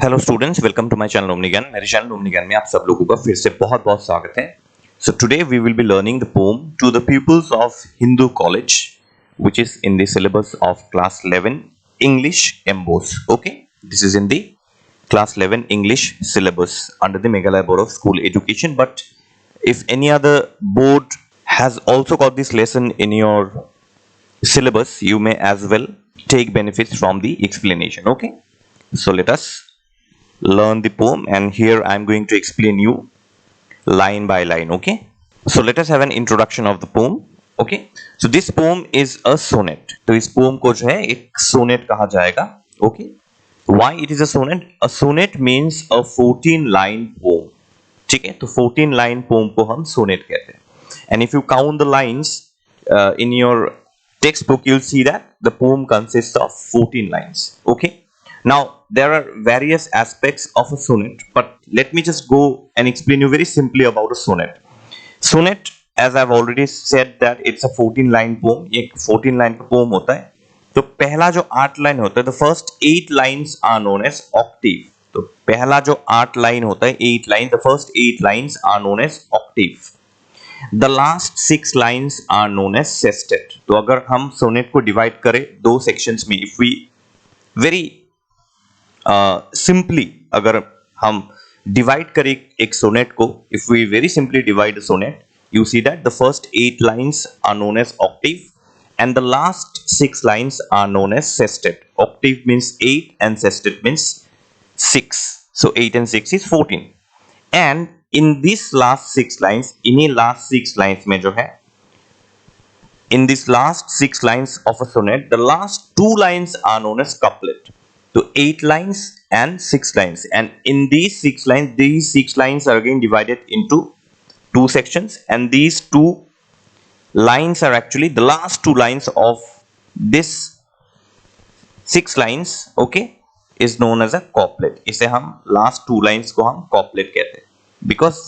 Hello students, welcome to my channel Omni Gyan. मेरे channel Omni ज्ञान में आप सब लोगों का फिर से बहुत बहुत स्वागत है। So today we will be learning the poem to the peoples of Hindu College which is in the syllabus of class 11 English MBOS. Okay, this is in the class 11 English syllabus under the Meghalaya Board of School Education. But if any other board has also got this lesson in your syllabus, you may as well take benefits from the explanation. Okay, so let us learn the poem, and here I am going to explain you line by line. Okay, so let us have an introduction of the poem. Okay, so this poem is a sonnet. तो इस poem को जो है एक sonnet कहा जाएगा. Okay, why it is a sonnet? A sonnet means a 14 line poem. ठीक है, तो 14 line poem को हम sonnet कहते हैं. And if you count the lines in your textbook, you'll see that the poem consists of 14 lines. Okay, now there are various aspects of a sonnet, but let me just go and explain you very simply about a sonnet. Sonnet, as I've already said, that it's a 14 line poem. ये 14 line का poem होता है. तो पहला जो 8 line होता है, the first 8 lines are known as octave. तो पहला जो 8 लाइन होता है, 8 lines, the first 8 lines are known as octave. The last 6 lines are known as sestet. तो अगर हम sonnet को divide करें दो sections में, if we very simply अगर हम divide करें एक sonnet को, if we very simply divide a sonnet, you see that the first 8 lines are known as octave and the last 6 lines are known as sestet. Octave means 8 and sestet means 6. So 8 and 6 is 14. And in these last 6 lines, इन्हीं last 6 lines में जो है, in this last 6 lines of a sonnet, the last 2 lines are known as couplet. So 8 lines and 6 lines, and in these 6 lines are again divided into 2 sections, and these 2 lines are actually the last 2 lines of this 6 lines. Okay, is known as a couplet. इसे हम last 2 lines को हम couplet कहते हैं, because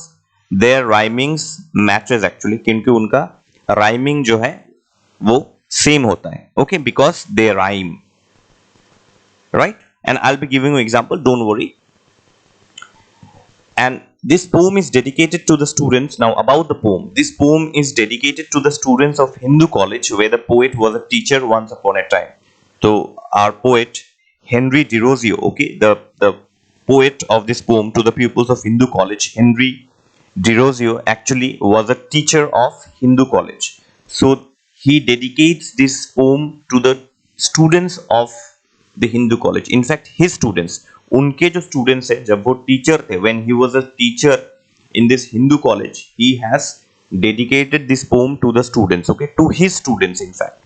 their rhymings matches actually, क्योंकि उनका rhyming जो है वो same होता है. Okay, because they rhyme, right? And I'll be giving you example, don't worry. And this poem is dedicated to the students. Now about the poem, this poem is dedicated to the students of Hindu college, where the poet was a teacher once upon a time. So our poet Henry Derozio, okay, the poet of this poem to the pupils of Hindu college, Henry Derozio actually was a teacher of Hindu college. So he dedicates this poem to the students of the Hindu college. In fact, his students, उनके जो students हैं, जब वो teacher थे, when he was a teacher in this Hindu college, he has dedicated this poem to the students, okay, to his students. In fact,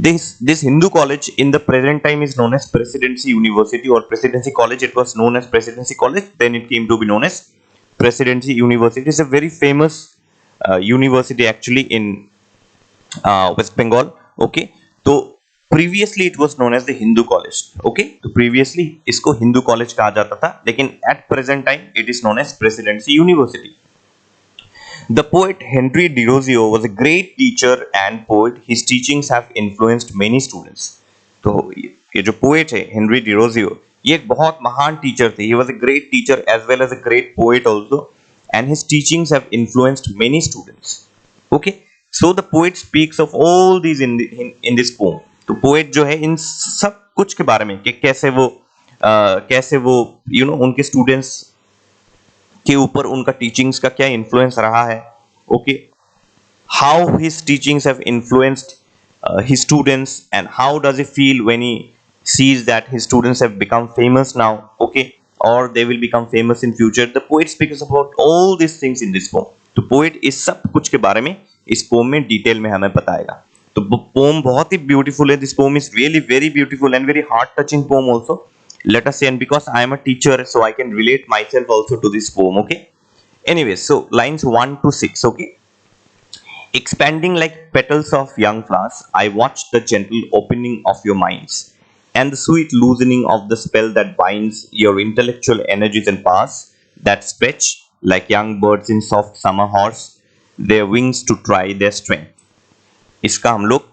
this Hindu college in the present time is known as Presidency University or Presidency College. It was known as Presidency College, then it came to be known as Presidency University. It's a very famous university actually in West Bengal. Okay, तो previously it was known as the Hindu college. Okay, तो previously इसको Hindu college कहा जाता था, लेकिन at present time it is known as Presidency University. The poet Henry Derozio was a great teacher and poet. His teachings have influenced many students. तो ये जो poet है Henry Derozio, ये एक बहुत महान teacher थे. He was a great teacher as well as a great poet also, and his teachings have influenced many students. Okay, so the poet speaks of all these in this poem. तो poet जो है इन सब कुछ के बारे में कि कैसे वो उनके स्टूडेंट्स के ऊपर उनका टीचिंग्स का क्या इन्फ्लुएंस रहा है. Okay, how his teachings have influenced his students and how does he feel when he sees that his students have become famous now, okay, और they will become famous in future. The poet speaks about all this things in this poem. तो poet इस सब कुछ के बारे में इस poem में डिटेल में हमें बताएगा. तो पोम बहुत ही ब्यूटीफुल है. This poem is really very beautiful and very heart touching poem also. Let us see, and because I am a teacher so I can relate my self also to this poem. Okay, anyway, so lines 1 to 6. Okay, expanding like petals of young flowers, I watch the gentle opening of your minds and the sweet loosening of the spell that binds your intellectual energies and powers that stretch like young birds in soft summer horse their wings to try their strength. इसका हम लोग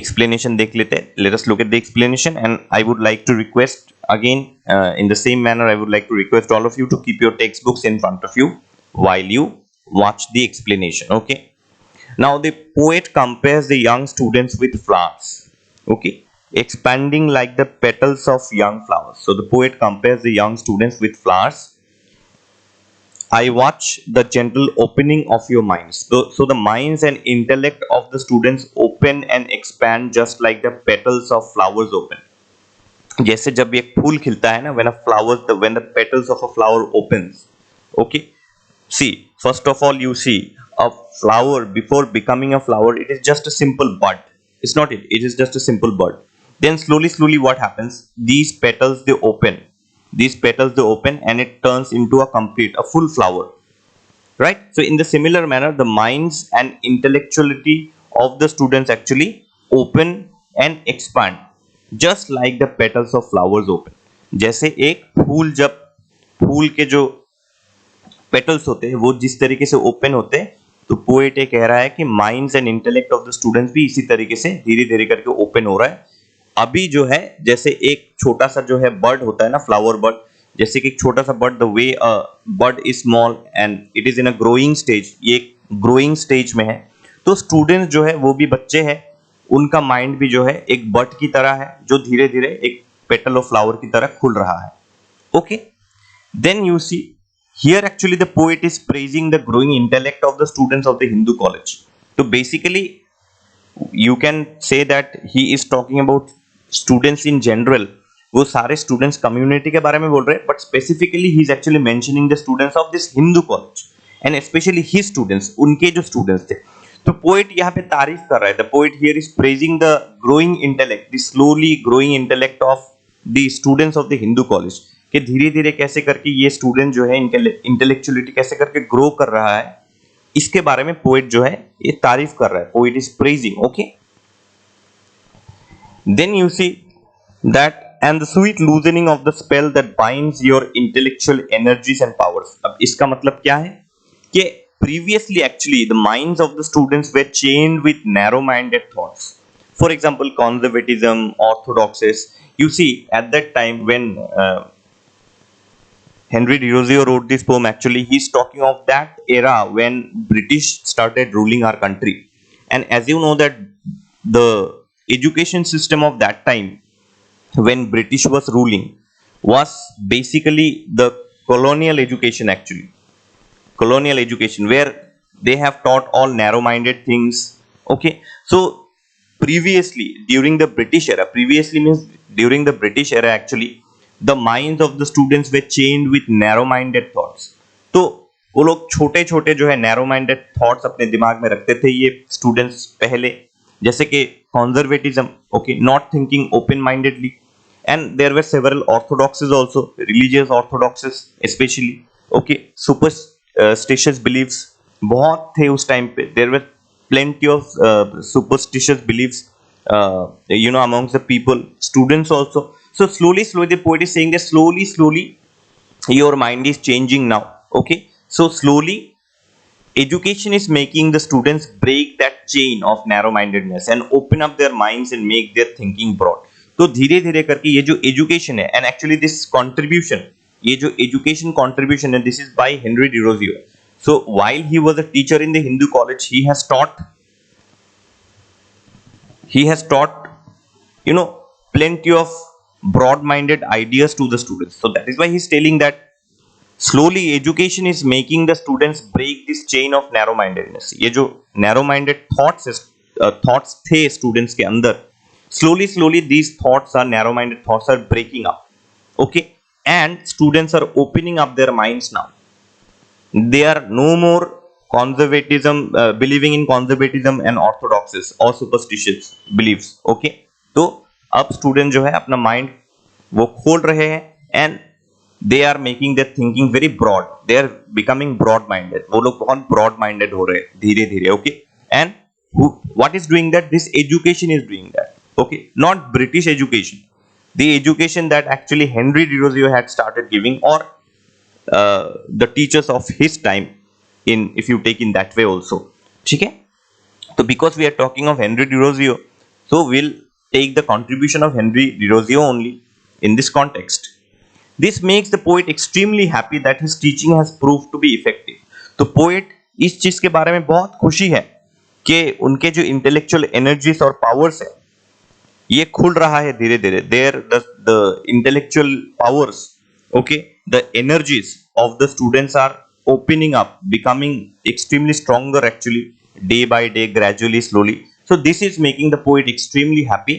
explanation देख लेते हैं. Let us look at the explanation, and I would like to request again, in the same manner, I would like to request all of you to keep your textbooks in front of you while you watch the explanation. Okay. Now the poet compares the young students with flowers. Okay. Expanding like the petals of young flowers. So the poet compares the young students with flowers. I watch the gentle opening of your minds. So the minds and intellect of the students open and expand just like the petals of flowers open. जैसे जब एक फूल खिलता है ना, when the petals of a flower opens. Okay. See, first of all, you see a flower before becoming a flower, it is just a simple bud. It's not it. It is just a simple bud. Then slowly, what happens? These petals they open. These petals they open, and it turns into a full flower. Right? So in the similar manner, the minds and intellectuality of the students actually open and expand, just like the petals of flowers open. जैसे एक फूल, जब फूल के जो petals होते हैं वो जिस तरीके से ओपन होते हैं, तो पोएट ये कह रहा है कि minds and intellect of the students भी इसी तरीके से धीरे धीरे करके ओपन हो रहा है. अभी जो है जैसे एक छोटा सा जो है बर्ड होता है ना, फ्लावर बर्ड, जैसे कि एक छोटा सा bird, the way a bird is small and it is in a growing stage, ये ग्रोइंग स्टेज में है. तो स्टूडेंट्स जो है वो भी बच्चे हैं, उनका माइंड भी जो है एक बर्ड की तरह है जो धीरे धीरे एक पेटल ऑफ फ्लावर की तरह खुल रहा है. Okay. Then you see here actually the poet is praising the growing intellect of the students of the Hindu college. So basically you can say that he is talking about students in general. वो सारे students community के बारे में बोल रहे हैं, but specifically he is actually mentioning the students of this Hindu college and especially his students, उनके जो students थे. तो poet यहाँ पे तारीफ कर रहा है. The poet here is praising the growing intellect, the slowly growing intellect of the students of the Hindu college. कि धीरे धीरे कैसे करके ये स्टूडेंट जो है इंटेलेक्चुअलिटी कैसे करके ग्रो कर रहा है, इसके बारे में पोएट जो है ये तारीफ कर रहा है. Poet is praising. Okay. Then you see that and the sweet loosening of the spell that binds your intellectual energies and powers. अब इसका मतलब क्या है कि previously actually the minds of the students were chained with narrow minded thoughts. For example conservatism, orthodoxes. You see at that time when Henry Derozio wrote this poem, actually he's talking of that era when British started ruling our country. And as you know that the education system of that time when British was ruling was basically the colonial education, actually colonial education, where they have taught all narrow minded things. Okay. So previously during the British era, previously means during the British era actually the minds of the students were chained with narrow minded thoughts. तो वो लोग छोटे छोटे जो है narrow minded thoughts अपने दिमाग में रखते थे ये स्टूडेंट्स पहले, जैसे कि conservatism, okay, not thinking open mindedly, and there were several orthodoxies also, religious orthodoxies especially. Okay. Superstitious beliefs बहुत थे उस टाइम पे. There were plenty of superstitious beliefs amongst the people, students also. So slowly the poet is saying that slowly your mind is changing now. Okay. So slowly education is making the students break that chain of narrow mindedness and open up their minds and make their thinking broad. तो धीरे धीरे करके ये जो education है, and actually this contribution, ये जो education contribution है, this is by Henry Derozio. So while he was a teacher in the Hindu college, he has taught plenty of broad-minded ideas to the students. So that is why he is telling that slowly education is making the students break this chain of narrow-mindedness. ये जो narrow-minded thoughts थे students के अंदर, slowly these thoughts are narrow-minded thoughts are breaking up. Okay. And students are opening up their minds now. They are no more conservatism, believing in conservatism and orthodoxies or superstitious beliefs. Okay. तो अब student जो है अपना mind वो खोल रहे हैं, and they are making their thinking very broad. They are becoming broad minded. वो लोग बहुत ब्रॉड माइंडेड हो रहे हैं धीरे धीरे. Okay. And what is doing that? This education is doing that. Okay. Not British education, the education that actually Henry Derozio had started giving, और the teachers of his time, in if you take in that way also. ठीक है. तो because we are talking of Henry Derozio, So we'll take the contribution of Henry Derozio only in this context. This makes the poet extremely happy that his teaching has proved to be effective. तो poet इस चीज के बारे में बहुत खुशी है कि उनके जो इंटेलेक्चुअल एनर्जीज और पावर्स है ये खुल रहा है धीरे धीरे. There the intellectual powers, okay, the energies of the students are opening up, becoming extremely stronger actually, day by day, gradually, slowly. So this is making the poet extremely happy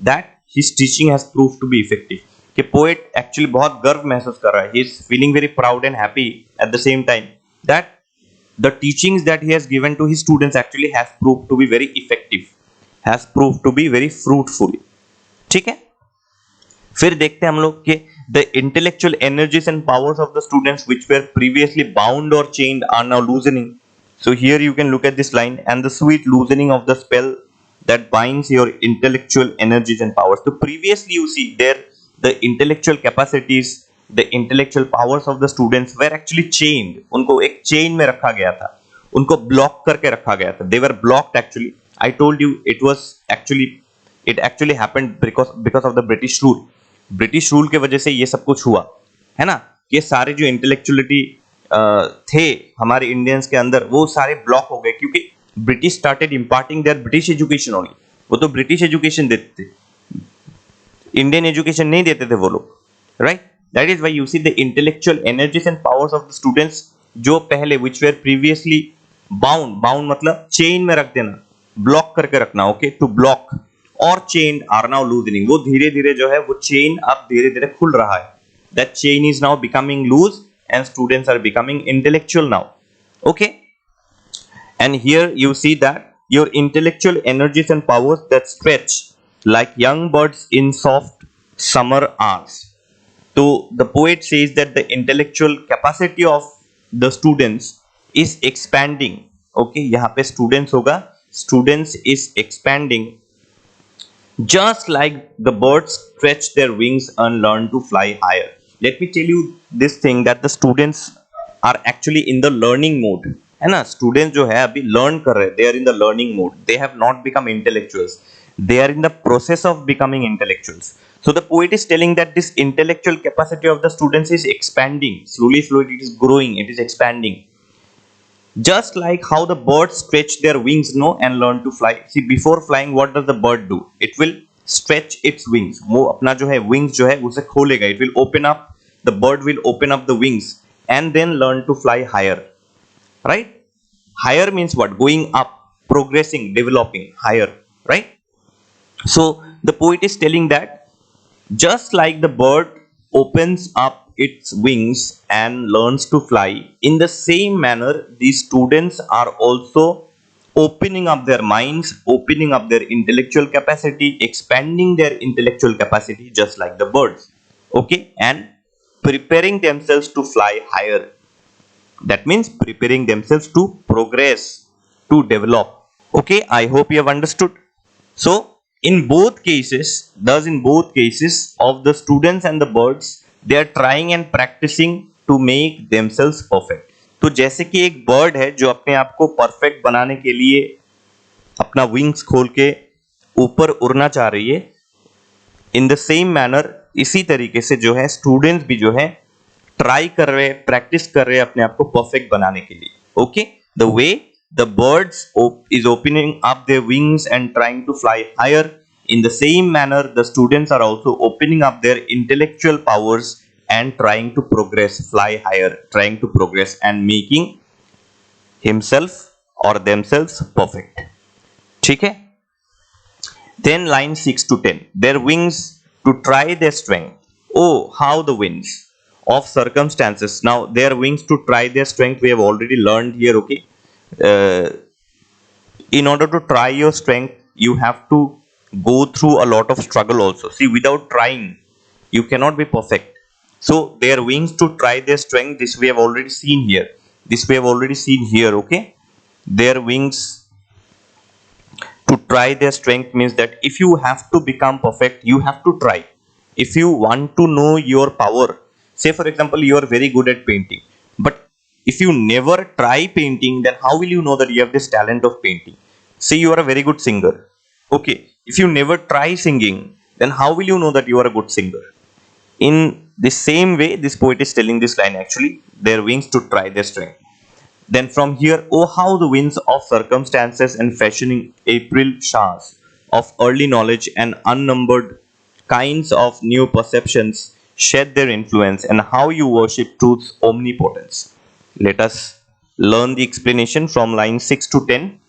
that his teaching has proved to be effective. कि poet actually बहुत गर्व महसूस कर रहा है. He is feeling very proud and happy at the same time that the teachings that he has given to his students actually has proved to be very effective, has proved to be very fruitful. ठीक है. फिर देखते हैं हम लोग कि the intellectual energies and powers of the students which were previously bound or chained are now loosening. So here you can look at this line, and the sweet loosening of the spell that binds your intellectual energies and powers. So previously you see there the intellectual capacities, the intellectual powers of the students were actually chained. उनको एक chain में रखा गया था, उनको block करके रखा गया था. They were blocked actually. I told you it actually happened because of the British rule. British rule के वजह से ये सब कुछ हुआ है ना. ये सारे जो इंटेलेक्चुअलिटी थे हमारे इंडियंस के अंदर वो सारे ब्लॉक हो गए क्योंकि British started imparting their British education only. वो तो ब्रिटिश एजुकेशन देते थे, इंडियन एजुकेशन नहीं देते थे वो लोग, right. That is why you see the intellectual energies and powers of the students जो पहले विच वेर प्रीवियसली बाउंड मतलब चेन में रख देना, ब्लॉक करके रखना, ओके, टू ब्लॉक और चेन आर नाउ लूजनिंग. वो धीरे धीरे जो है वो चेन अब धीरे धीरे खुल रहा है. That chain is now becoming loose and students are becoming intellectual now, okay. And here you see that your intellectual energies and powers that stretch like young birds in soft summer hours. तो the poet says that the intellectual capacity of the students is expanding, okay. यहाँ पे students होगा, students is expanding just like the birds stretch their wings and learn to fly higher. Let me tell you this thing that the students are actually in the learning mode, है ना. Students जो है अभी learn कर रहे हैं, they are in the learning mode. They have not become intellectuals. They are in the process of becoming intellectuals. So the poet is telling that this intellectual capacity of the students is expanding slowly. It is growing. It is expanding. Just like how the birds stretch their wings and learn to fly. See, before flying what does the bird do? It will stretch its wings. वो अपना जो है wings जो है उसे खोलेगा. It will open up, the bird will open up the wings and then learn to fly higher, right? Higher means what? Going up, progressing, developing, higher, right? So the poet is telling that just like the bird opens up its wings and learns to fly, in the same manner these students are also opening up their minds, opening up their intellectual capacity, expanding their intellectual capacity just like the birds, okay, and preparing themselves to fly higher. That means preparing themselves to progress, to develop, okay. I hope you have understood. So in both cases of the students and the birds, they are trying and practicing to make themselves perfect. तो जैसे कि एक bird है जो अपने आप को perfect बनाने के लिए अपना विंग्स खोल के ऊपर उड़ना चाह रही है, इन द सेम मैनर इसी तरीके से जो है स्टूडेंट्स भी जो है ट्राई कर रहे हैं, प्रैक्टिस कर रहे हैं अपने आप को परफेक्ट बनाने के लिए, okay. The way the birds is opening up their wings and trying to fly higher, in the same manner the students are also opening up their intellectual powers and trying to progress, fly higher, trying to progress and making himself or themselves perfect. ठीक है. Then line 6 to 10, their wings to try their strength. Oh, how the winds of circumstances. Now their wings to try their strength we have already learned here, okay. In order to try your strength you have to go through a lot of struggle also. See, without trying you cannot be perfect. So their wings to try their strength, this we have already seen here, okay. Their wings to try their strength means that if you have to become perfect you have to try. If you want to know your power, say for example you are very good at painting, but if you never try painting, then how will you know that you have this talent of painting? Say you are a very good singer, Okay, if you never try singing, then how will you know that you are a good singer? In the same way, this poet is telling this line actually, their wings to try their strength. Then from here, oh how the winds of circumstances and fashioning April showers of early knowledge and unnumbered kinds of new perceptions shed their influence, and how you worship truth's omnipotence. Let us learn the explanation from line 6 to 10.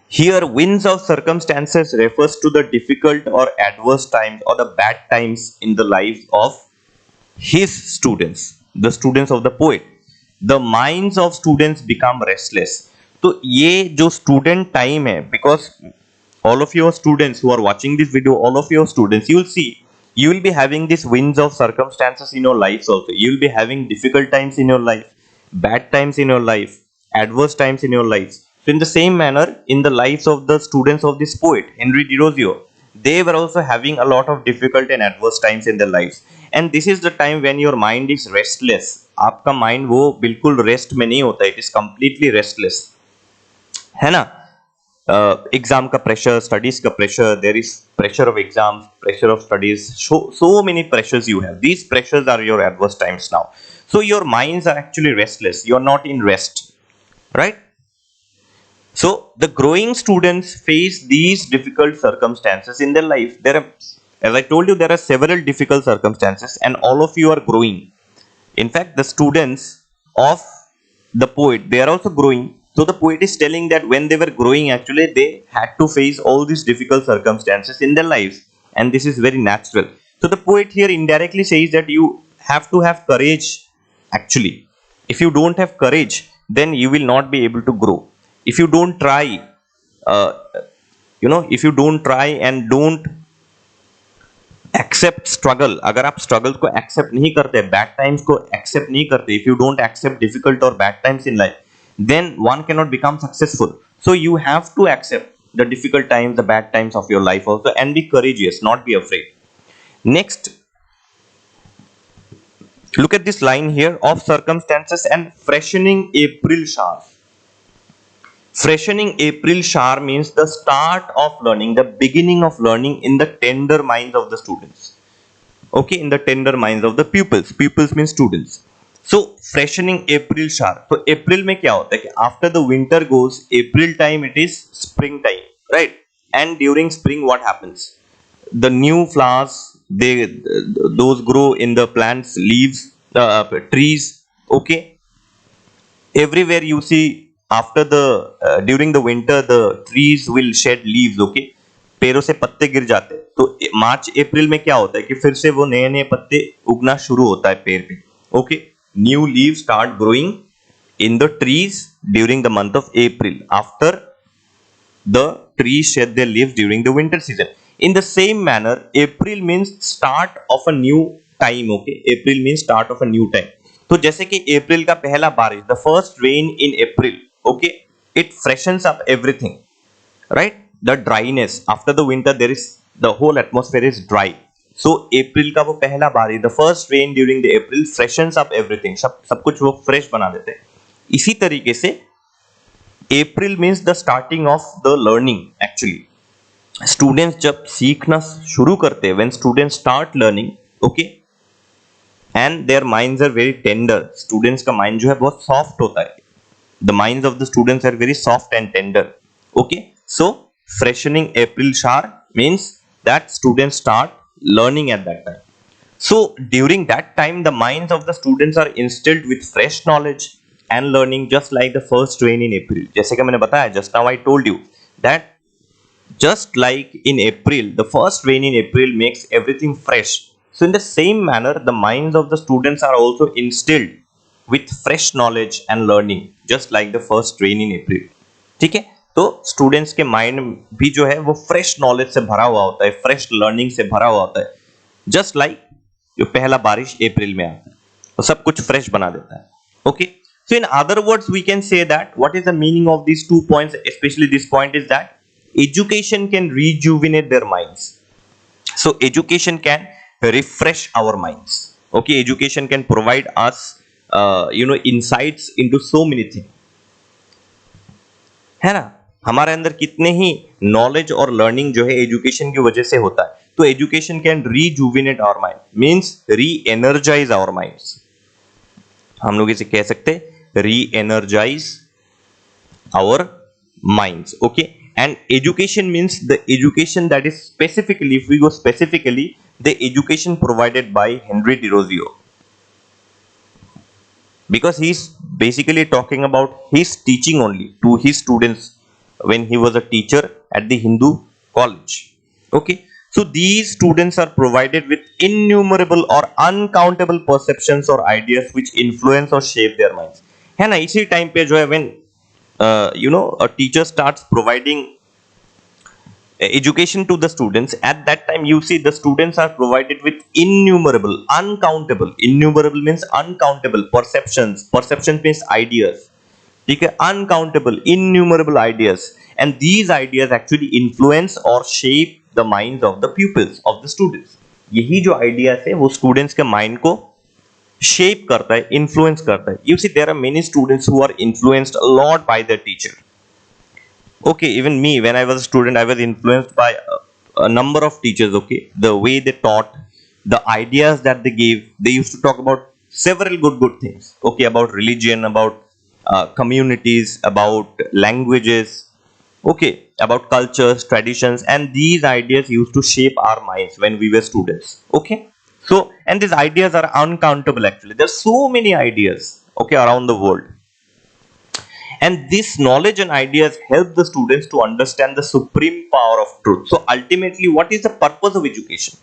Here, winds of circumstances refers to the difficult or adverse times or the bad times in the lives of his students, the students of the poet. The minds of students become restless. तो ये जो student time है, because all of your students who are watching this video, all of your students, you will see, you will be having these winds of circumstances in your lives also. You will be having difficult times in your life, bad times in your life, adverse times in your lives. So in the same manner, in the lives of the students of this poet, Henry Derozio, they were also having a lot of difficult and adverse times in their lives. And this is the time when your mind is restless. आपका mind वो बिल्कुल rest में नहीं होता, it is completely restless, है ना? Exam का pressure, studies का pressure, there is pressure of exams, pressure of studies, so many pressures you have. These pressures are your adverse times now. So your minds are actually restless, you are not in rest, right? So the growing students face these difficult circumstances in their life. There are, as I told you, there are several difficult circumstances, and all of you are growing. In fact, the students of the poet, they are also growing. So the poet is telling that when they were growing, actually they had to face all these difficult circumstances in their lives, and this is very natural. So the poet here indirectly says that you have to have courage. Actually, if you don't have courage, then you will not be able to grow. If you don't try, if you don't try and don't accept struggle, अगर आप struggle को accept नहीं करते, bad times को accept नहीं करते, if you don't accept difficult or bad times in life, then one cannot become successful. So you have to accept the difficult times, the bad times of your life also, and be courageous, not be afraid. Next, look at this line here, of circumstances and freshening April showers. Freshening April shower means the start of learning, the beginning of learning in the tender minds of the students. Okay, in the tender minds of the pupils. Pupils means students. So freshening April shower. So April में क्या होता है कि after the winter goes, April time it is spring time, right? And during spring what happens? The new flowers, those grow in the plants, leaves, trees. Okay, everywhere you see after the during the winter the trees will shed leaves. Okay, पेड़ों से पत्ते गिर जाते हैं, तो मार्च अप्रैल में क्या होता है कि फिर से वो नए नए पत्ते उगना शुरू होता है पेड़ पे. Okay, new leaves start growing in the trees during the month of April after the trees shed their leaves during the winter season. In the same manner, April means start of a new time. Okay, April means start of a new time. तो जैसे कि अप्रैल का पहला बारिश, the first rain in April, okay, it freshens up everything, right? The dryness after the winter, there is, the whole atmosphere is dry. So अप्रैल का वो पहला बारिश, the first rain during the April freshens up everything. सब कुछ वो fresh बना देते हैं. इसी तरीके से April means the starting of the learning. Actually, students जब सीखना शुरू करते हैं, when students start learning, okay, and their minds are very tender. Students का mind जो है बहुत soft होता है. The minds of the students are very soft and tender. Okay, so freshening April shower means that students start learning at that time. So during that time, the minds of the students are instilled with fresh knowledge and learning, just like the first rain in April. जैसे कि मैंने बताया, just now I told you that just like in April, the first rain in April makes everything fresh. So in the same manner, the minds of the students are also instilled with fresh knowledge and learning, just like the first rain in April. ठीक है, तो students के mind भी जो है वो fresh knowledge से भरा हुआ होता है, फ्रेश लर्निंग से भरा हुआ होता है, जस्ट लाइक जो पहला बारिश अप्रैल में आता है, वो सब कुछ फ्रेश बना देता है. Okay, so in other words, we can say that what is the meaning of these 2 points, especially this point, is that education can rejuvenate their minds. So education can refresh our minds. Okay, education can provide us insights into so many things, है ना? हमारे अंदर कितने ही knowledge और learning जो है education की वजह से होता है। तो education can rejuvenate our mind, means re energise our minds. हम लोग इसे कह सकते हैं re energise our minds. Okay, and education means the education that is specifically, if we go specifically, the education provided by Henry Derozio, because he's basically talking about his teaching only to his students when he was a teacher at the Hindu college. Okay, so these students are provided with innumerable or uncountable perceptions or ideas which influence or shape their minds. है ना, इसी time पे जो है when a teacher starts providing education to the students, at that time you see the students are provided with innumerable, uncountable, innumerable means uncountable perceptions means ideas, ठीक है, uncountable, innumerable ideas, and these ideas actually influence or shape the minds of the pupils of the students. यही जो ideas है वो students के mind को shape करता है, influence करता है. You see there are many students who are influenced a lot by their teacher. Okay, even me when I was a student I was influenced by a number of teachers. Okay, the way they taught, the ideas that they gave, they used to talk about several good things. Okay, about religion, about communities, about languages, okay, about cultures, traditions, and these ideas used to shape our minds when we were students. Okay, so and these ideas are uncountable. Actually there's so many ideas, okay, around the world, and this knowledge and ideas help the students to understand the supreme power of truth. So ultimately what is the purpose of education?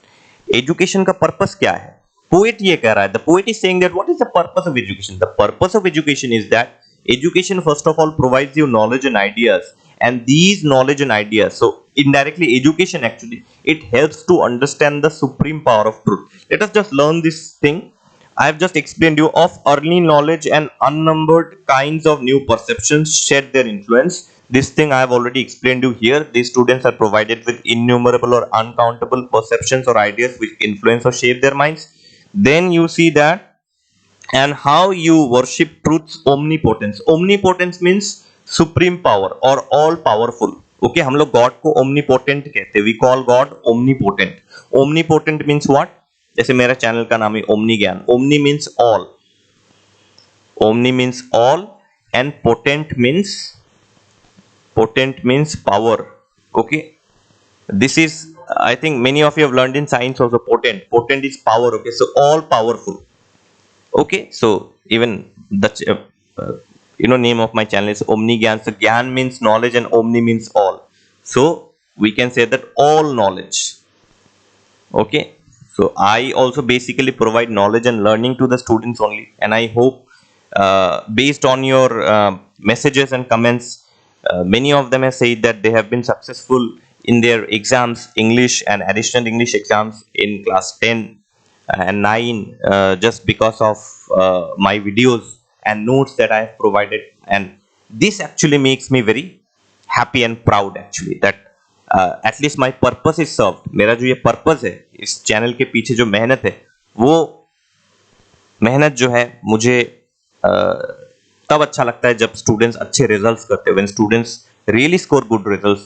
Education का purpose क्या है? Poet ये कह रहा है, the poet is saying that what is the purpose of education? The purpose of education is that education first of all provides you knowledge and ideas, and these knowledge and ideas, so indirectly education actually, it helps to understand the supreme power of truth. Let us just learn this thing. I have just explained you of early knowledge and unnumbered kinds of new perceptions shed their influence. This thing I have already explained you here. These students are provided with innumerable or uncountable perceptions or ideas which influence or shape their minds. Then you see that, and how you worship truth's omnipotence. Omnipotence means supreme power or all powerful. Okay, हम लोग God को omnipotent कहते हैं. We call God omnipotent. Omnipotent means what? जैसे मेरा channel का नाम है ओमनी ज्ञान. Omni means all, omni means all, and potent means power. Okay, this is, I think many of you have learned in science also. Potent is power. Okay, so all powerful. Okay, so even the name of my channel is Omni Gyan. So Gyan means knowledge and Omni means all. So we can say that all knowledge. Okay, so I also basically provide knowledge and learning to the students only, and I hope based on your messages and comments, many of them have said that they have been successful in their exams, English and additional English exams in class 10 and 9, just because of my videos and notes that I have provided, and this actually makes me very happy and proud actually that at least my purpose is served. मेरा जो ये purpose है, इस channel के पीछे जो मेहनत है, वो मेहनत जो है मुझे तब अच्छा लगता है जब स्टूडेंट्स अच्छे रिजल्ट्स करते हैं. When students really score good results,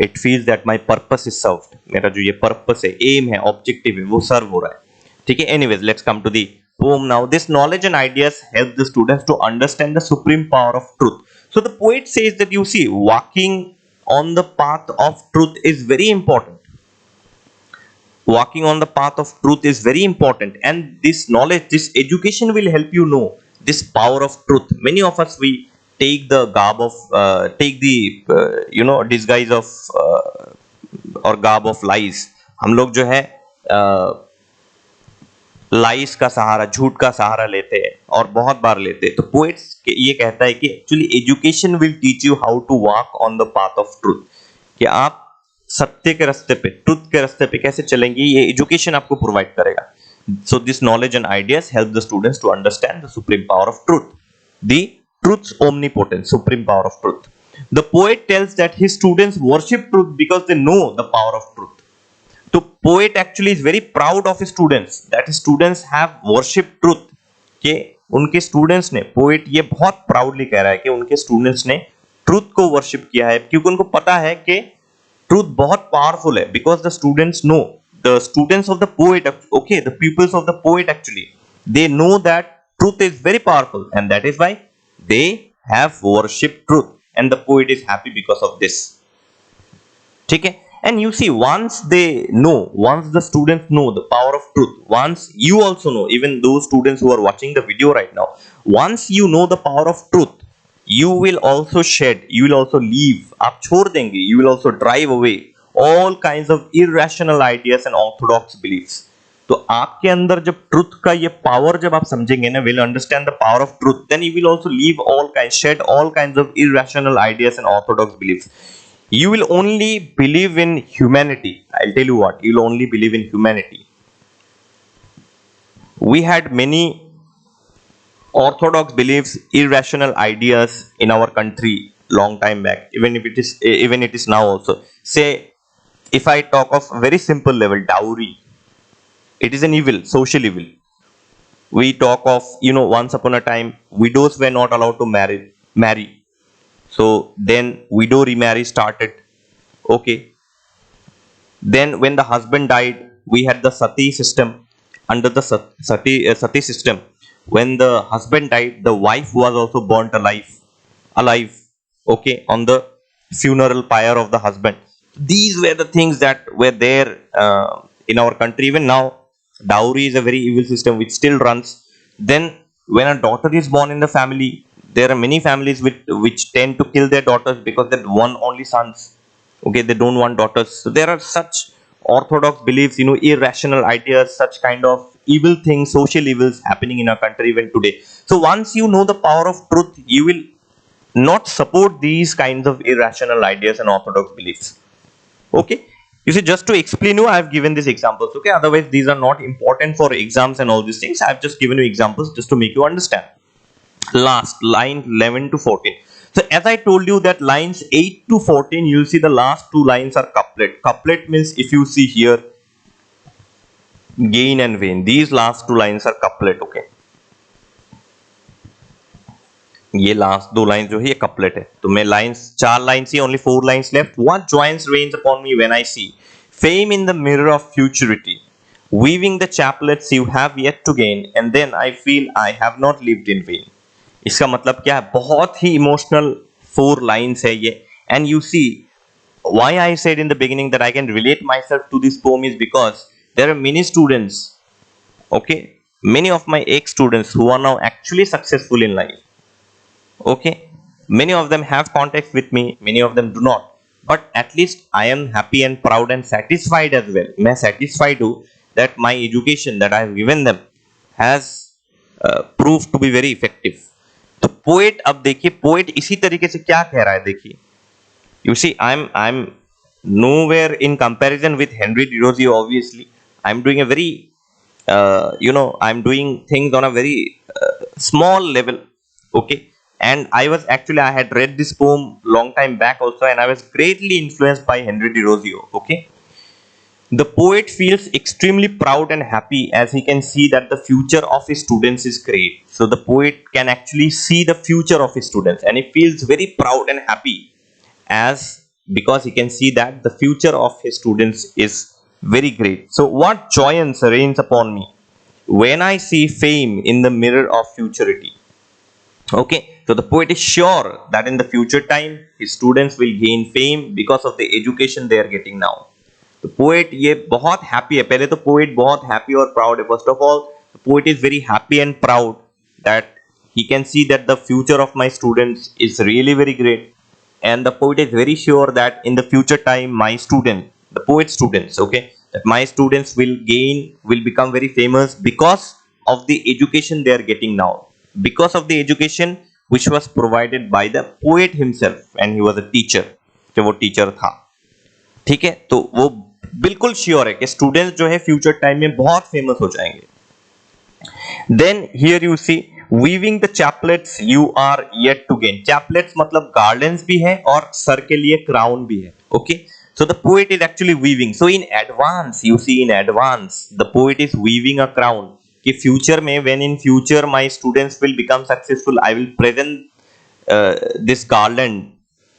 it feels that my purpose is served. मेरा जो ये purpose है, aim है, objective है, वो serve हो रहा है. ठीक है. Anyways, let's come to the poem now. This knowledge and ideas help the students to understand the supreme power of truth. So the poet says that, you see, walking on the path of truth is very important. Walking on the path of truth is very important, and this knowledge, this education will help you know this power of truth. Many of us, we take the garb of disguise of or garb of lies. हम लोग जो है लाइस का सहारा, झूठ का सहारा लेते हैं और बहुत बार लेते हैं. तो पोएट्स ये कहता है कि actually education will teach you how to walk on the path of truth, कि आप सत्य के रास्ते पे, ट्रुथ के रास्ते पे कैसे चलेंगे, ये एजुकेशन आपको प्रोवाइड करेगा. So this knowledge and ideas help the students to understand the supreme power of truth, the truth's omnipotence, supreme power of truth. The poet tells that his students worship truth because they know the power of truth. तो poet actually is very proud of his students that his students have worshipped truth, कि उनके students ने, poet ये बहुत proudly कह रहा है कि उनके स्टूडेंट्स ने ट्रूथ को वर्शिप किया है, क्योंकि उनको पता है कि ट्रूथ बहुत पावरफुल है, because the students know, the students of the poet, okay, the peoples of the poet actually, they know that truth is very powerful, and that is why they have worshipped truth, and the poet is happy because of this. ठीक है, and you see, once they know, once the students know the power of truth, once you also know, even those students who are watching the video right now, once you know the power of truth, you will also shed, you will also leave, आप छोड़ देंगे, you will also drive away all kinds of irrational ideas and orthodox beliefs. तो आपके अंदर जब truth का ये power जब आप समझेंगे ना, will understand the power of truth, then you will also leave all kind, shed all kinds of irrational ideas and orthodox beliefs. You will only believe in humanity. I'll tell you what, you will only believe in humanity. We had many orthodox beliefs, irrational ideas in our country long time back, even it is now also. Say, if I talk of very simple level, dowry, it is an evil, social evil. We talk of, once upon a time, widows were not allowed to marry. So then widow remarry started. Okay. Then when the husband died, we had the sati system. Under the sati system, when the husband died, the wife was also burnt alive. Okay, on the funeral pyre of the husband. These were the things that were there in our country. Even now, dowry is a very evil system which still runs. Then when a daughter is born in the family, there are many families which tend to kill their daughters because they want only sons. Okay, they don't want daughters. So there are such orthodox beliefs, irrational ideas, such kind of evil things, social evils happening in our country even today. So once you know the power of truth, you will not support these kinds of irrational ideas and orthodox beliefs. Okay, you see, just to explain you, I have given these examples. Okay, otherwise these are not important for exams and all these things. I have just given you examples just to make you understand. Last line 11 to 14. So as I told you that lines 8 to 14, you'll see the last two lines are couplet. Couplet means, if you see here, gain and vain. These last two lines are couplet. Okay, ये last दो line जो है ये couplet है. तो मैं lines, चार lines ही, only 4 lines left. What joyance rains upon me when I see fame in the mirror of futurity, weaving the chaplets you have yet to gain, and then I feel I have not lived in vain. इसका मतलब क्या है? बहुत ही emotional 4 lines है ये. And you see why I said in the beginning that I can relate myself to this poem is because there are many students, okay, many of my ex students who are now actually successful in life. Okay, many of them have contacts with me, many of them do not, but at least I am happy and proud and satisfied as well. मैं satisfied हूँ that my education that I have given them has proved to be very effective. तो poet, अब देखिए poet इसी तरीके से क्या कह रहा है, देखिए. You see, I'm nowhere in comparison with Henry Derozio. Obviously, I'm doing a very I'm doing things on a very small level. Okay. And I had read this poem long time back also, and I was greatly influenced by Henry Derozio. Okay, the poet feels extremely proud and happy as he can see that the future of his students is great. So the poet can actually see the future of his students, and he feels very proud and happy because he can see that the future of his students is very great. So what joyance reigns upon me when I see fame in the mirror of futurity. Okay, so the poet is sure that in the future time his students will gain fame because of the education they are getting now. The poet ये बहुत happy है. पहले तो poet बहुत happy और proud है. First of all, the poet is very happy and proud that he can see that the future of my students is really very great, and the poet is very sure that in the future time my student, the poet students, okay, that my students will become very famous because of the education they are getting now. Because of the education which was provided by the poet himself, and he was a teacher, कि वो teacher था. ठीक है, तो वो बिल्कुल sure है कि स्टूडेंट्स जो है फ्यूचर टाइम में बहुत फेमस हो जाएंगे. Then here you see weaving the chaplets you are yet to gain. Chaplets मतलब गार्डेन्स भी है और सर के लिए क्राउन भी है. Okay, so the poet is actually weaving. So in advance, you see, in advance the poet is weaving a crown कि फ्यूचर में, when in future my students will become successful, I will present this garland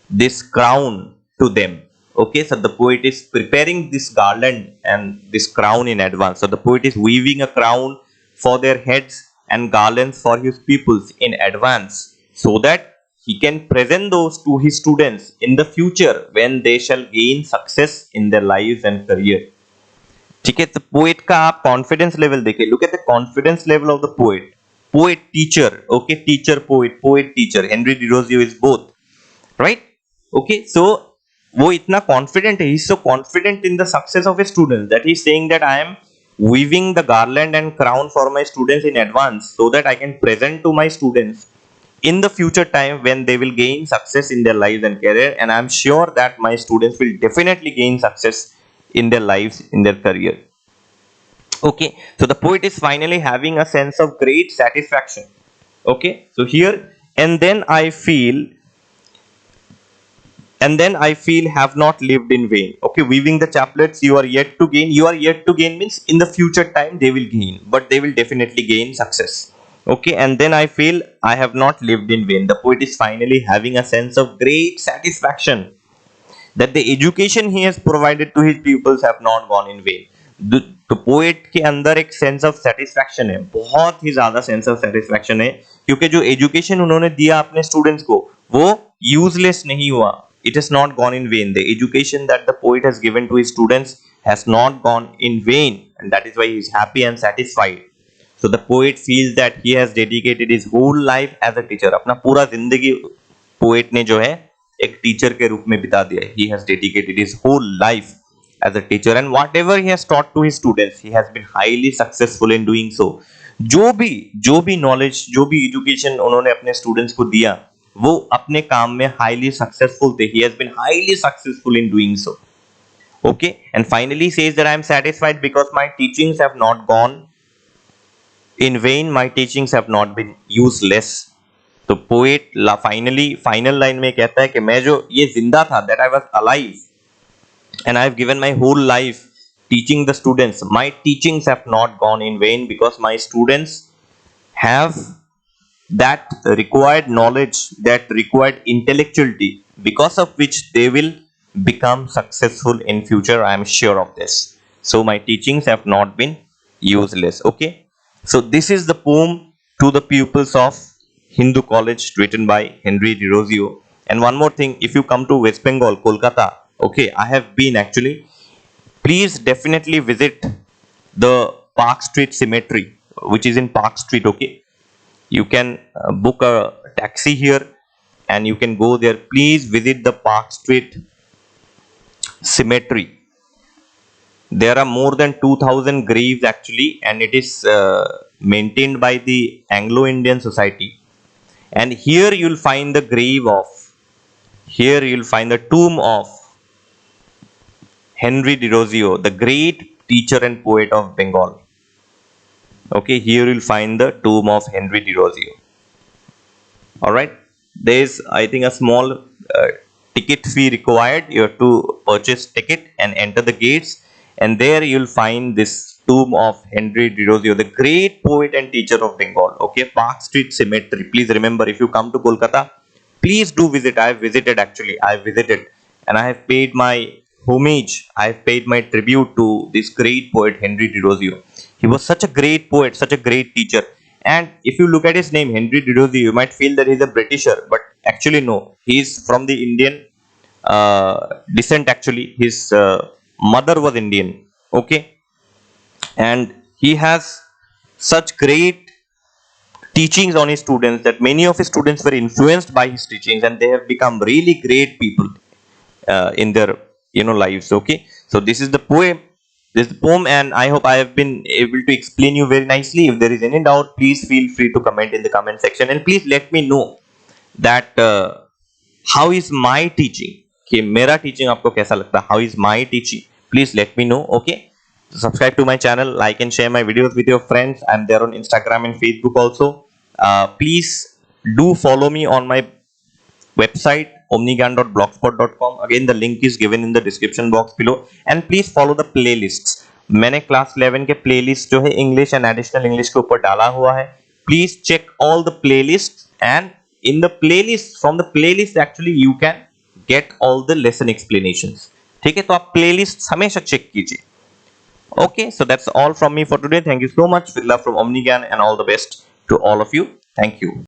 this crown to them. Okay, so the poet is preparing this garland and this crown in advance. So the poet is weaving a crown for their heads and garlands for his pupils in advance, so that he can present those to his students in the future when they shall gain success in their lives and career. ठीक है, तो poet का आप confidence level देखिए. Look at the confidence level of the poet. Poet teacher, okay, teacher poet, poet teacher. Henry Derozio is both, right? Okay, so वो इतना confident है, he is so confident in the success of a student that he is saying that I am weaving the garland and crown for my students in advance, so that I can present to my students in the future time when they will gain success in their lives and career. And I am sure that my students will definitely gain success in their lives, in their career. Okay, so the poet is finally having a sense of great satisfaction. Okay, so here, and then I feel have not lived in vain. Okay, weaving the chaplets, you are yet to gain. You are yet to gain means in the future time they will gain, but they will definitely gain success. Okay, and then I feel I have not lived in vain. The poet is finally having a sense of great satisfaction that the education he has provided to his pupils have not gone in vain. तो poet के अंदर एक sense of satisfaction है, बहुत ही ज्यादा sense of satisfaction है, क्योंकि जो एजुकेशन उन्होंने दिया अपने स्टूडेंट्स को वो यूजलेस नहीं हुआ. It has not gone in vain. The education that the poet has given to his students has not gone in vain, and that is why he is happy and satisfied. So the poet feels that he has dedicated his whole life as a teacher. अपना पूरा जिंदगी poet ने जो है एक teacher के रूप में बिता दिया है. He has dedicated his whole life as a teacher, and whatever he has taught to his students, he has been highly successful in doing so. जो भी knowledge, जो भी education उन्होंने अपने students को दिया, वो अपने काम में highly successful थे. He has been highly successful in doing so. Okay, and finally says that I am satisfied because my teachings have not gone in vain. My teachings have not been useless. तो poet final line में कहता है कि मैं जो ये जिंदा था, that I was alive and I have given my whole life teaching the students. My teachings have not gone in vain because my students have that required knowledge, that required intellectuality, because of which they will become successful in future. I am sure of this. So my teachings have not been useless. Okay, so this is the poem to the pupils of Hindu College, written by Henry Derozio. And one more thing, if you come to West Bengal, Kolkata, okay, I have been actually, please definitely visit the Park Street Cemetery, which is in Park Street. Okay, you can book a taxi here and you can go there. Please visit the Park Street Cemetery. There are more than 2000 graves actually, and it is maintained by the Anglo-Indian Society. And here you will find the here you will find the tomb of Henry Derozio, the great teacher and poet of Bengal. Okay, here you will find the tomb of Henry Derozio. All right, there is, I think, a small ticket fee required. You have to purchase ticket and enter the gates, and there you will find this tomb of Henry Derozio, the great poet and teacher of Bengal. Okay, Park Street Cemetery. Please remember, if you come to Kolkata, please do visit. I have visited actually. I have visited and I have paid my homage. I have paid my tribute to this great poet Henry Derozio. He was such a great poet, such a great teacher. And if you look at his name, Henry Derozio, you might feel that he's a Britisher, but actually no. He is from the Indian descent actually. His mother was Indian. Okay, and he has such great teachings on his students that many of his students were influenced by his teachings, and they have become really great people in their lives. Okay, so this is the poem. This is the poem, and I hope I have been able to explain you very nicely. If there is any doubt, please feel free to comment in the comment section, and please let me know that how is my teaching, कि मेरा teaching आपको कैसा लगता है, how is my teaching, please let me know. Okay, so subscribe to my channel, like and share my videos with your friends. I'm there on Instagram and Facebook also. Please do follow me on my website omnigyan.blogspot.com. again the link is given in the description box below, and please follow the playlists. मैंने class 11 के playlist जो है English and additional English के ऊपर डाला हुआ है. Please check all the playlists, and in the playlist, from the playlist actually you can get all the lesson explanations. ठीक है, तो आप प्लेलिस्ट हमेशा चेक कीजिए। Okay, so that's all from me for today. Thank you so much. With love from Omni Gyan and all the best to all of you. Thank you.